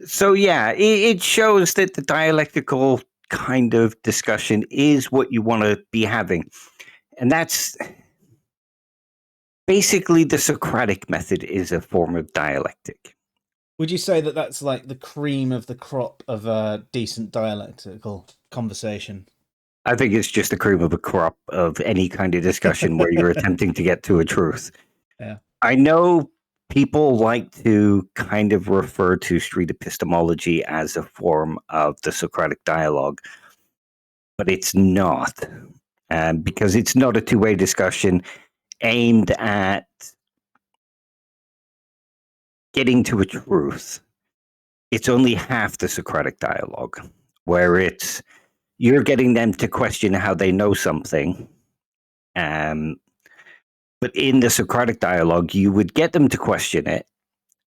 So yeah, it shows that the dialectical kind of discussion is what you want to be having. And that's basically the Socratic method is a form of dialectic. Would you say that that's like the cream of the crop of a decent dialectical conversation? I think it's just the cream of a crop of any kind of discussion where you're attempting to get to a truth. Yeah. I know people like to kind of refer to street epistemology as a form of the Socratic dialogue, but it's not, because it's not a two-way discussion aimed at getting to a truth. It's only half the Socratic dialogue, where it's you're getting them to question how they know something. But in the Socratic dialogue, you would get them to question it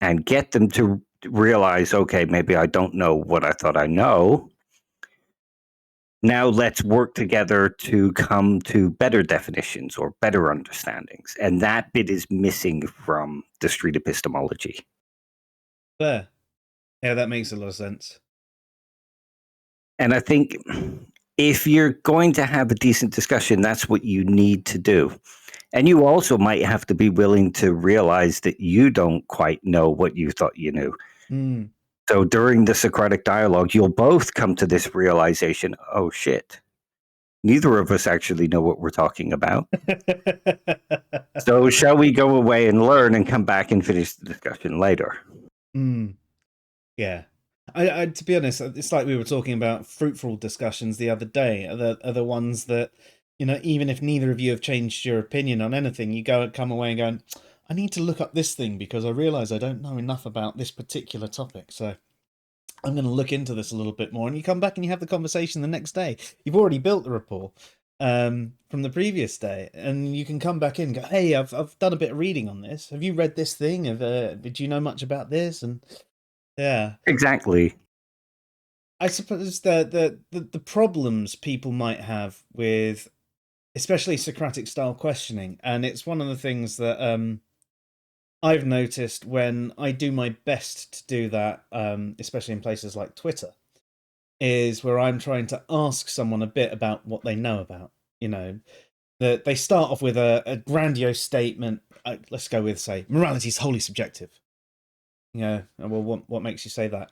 and get them to realize, okay, maybe I don't know what I thought I know. Now let's work together to come to better definitions or better understandings. And that bit is missing from the street epistemology. Fair. Yeah, that makes a lot of sense. And I think if you're going to have a decent discussion, that's what you need to do. And you also might have to be willing to realize that you don't quite know what you thought you knew. Mm. So during the Socratic dialogue, you'll both come to this realization, oh shit, neither of us actually know what we're talking about. So shall we go away and learn and come back and finish the discussion later? Mm. Yeah. I to be honest, it's like we were talking about fruitful discussions the other day. Are the ones that, even if neither of you have changed your opinion on anything, you come away and go, I need to look up this thing because I realize I don't know enough about this particular topic. So I'm going to look into this a little bit more. And you come back and you have the conversation the next day. You've already built the rapport from the previous day, and you can come back in and go, hey, I've done a bit of reading on this. Have you read this thing? Did you know much about this? And yeah. Exactly. I suppose the problems people might have with especially Socratic style questioning, and it's one of the things that I've noticed when I do my best to do that, especially in places like Twitter, is where I'm trying to ask someone a bit about what they know about. That they start off with a grandiose statement. Let's go with, say, morality is wholly subjective. Well, what makes you say that?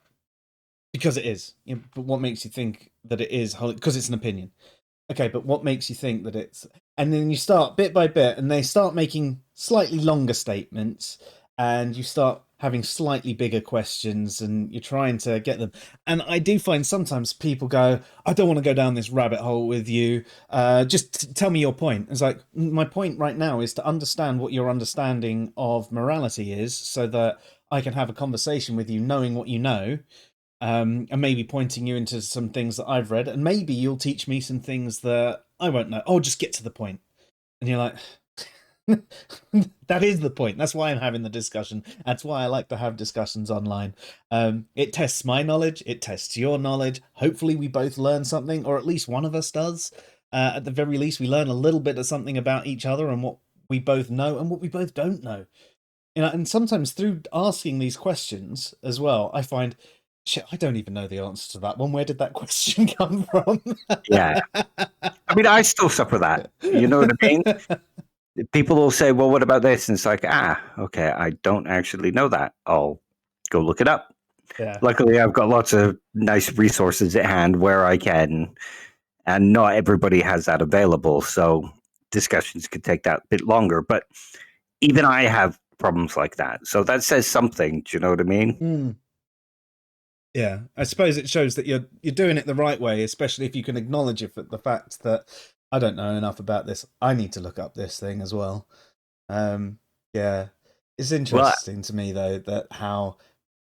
Because it is. But what makes you think that it is? Because it's an opinion. Okay, but what makes you think that it's... And then you start bit by bit, and they start making slightly longer statements, and you start having slightly bigger questions, and you're trying to get them. And I do find sometimes people go, I don't want to go down this rabbit hole with you. Just tell me your point. It's like, my point right now is to understand what your understanding of morality is so that I can have a conversation with you knowing what you know. And maybe pointing you into some things that I've read, and maybe you'll teach me some things that I won't know. Oh, just get to the point. And you're like, that is the point. That's why I'm having the discussion. That's why I like to have discussions online. It tests my knowledge. It tests your knowledge. Hopefully we both learn something, or at least one of us does. At the very least, we learn a little bit of something about each other and what we both know and what we both don't know. And sometimes through asking these questions as well, I find, shit, I don't even know the answer to that one. Where did that question come from? Yeah. I mean, I still suffer that. You know what I mean? People will say, well, what about this? And it's like, okay, I don't actually know that. I'll go look it up. Yeah. Luckily, I've got lots of nice resources at hand where I can, and not everybody has that available. So discussions could take that bit longer. But even I have problems like that. So that says something. Do you know what I mean? Mm. Yeah, I suppose it shows that you're doing it the right way, especially if you can acknowledge the fact that I don't know enough about this. I need to look up this thing as well. Yeah, it's Well, interesting to me though that how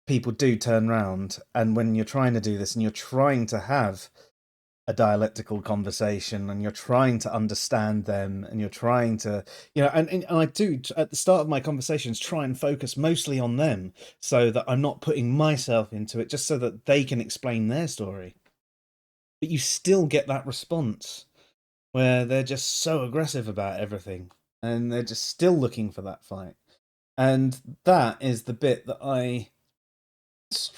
people do turn round, and when you're trying to do this and you're trying to have a dialectical conversation and you're trying to understand them and you're trying to and I do at the start of my conversations try and focus mostly on them so that I'm not putting myself into it, just so that they can explain their story. But you still get that response where they're just so aggressive about everything and they're just still looking for that fight, and that is the bit that I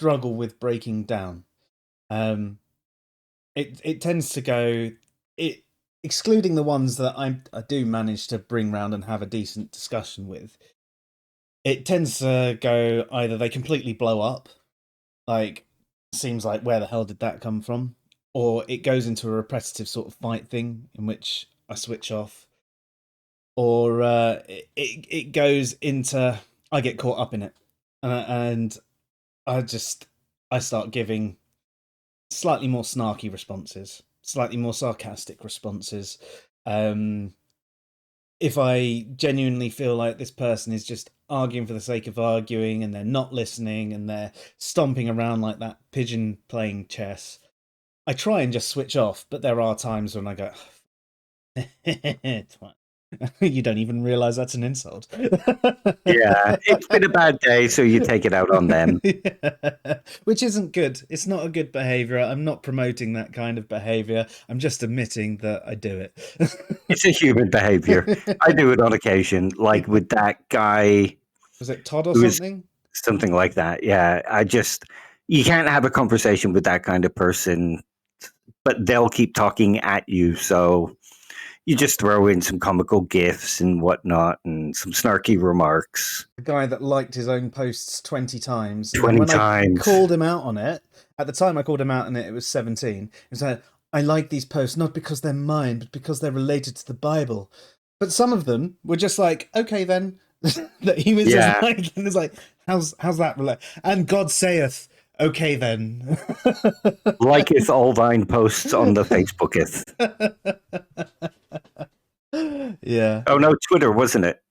struggle with breaking down. It tends to go, excluding the ones that I do manage to bring round and have a decent discussion with. It tends to go either they completely blow up, like seems like where the hell did that come from, or it goes into a repetitive sort of fight thing in which I switch off, or it goes into I get caught up in it, and I start giving slightly more snarky responses, slightly more sarcastic responses. If I genuinely feel like this person is just arguing for the sake of arguing and they're not listening and they're stomping around like that pigeon playing chess, I try and just switch off. But there are times when I go, you don't even realize that's an insult. Yeah, it's been a bad day, so you take it out on them. Yeah. Which isn't good. It's not a good behavior. I'm not promoting that kind of behavior. I'm just admitting that I do it. It's a human behavior. I do it on occasion, like with that guy. Was it Todd or something? Something like that, yeah. You can't have a conversation with that kind of person, but they'll keep talking at you, so you just throw in some comical gifs and whatnot and some snarky remarks. The guy that liked his own posts 20 times. 20 times. I called him out on it, at the time I called him out on it, it was 17. It was like, I like these posts not because they're mine, but because they're related to the Bible. But some of them were just like, okay then. That he was just like, and it's like, how's that relate? And God saith, okay then. Liketh all thine posts on the Facebooketh. Yeah. Oh no, Twitter, wasn't it?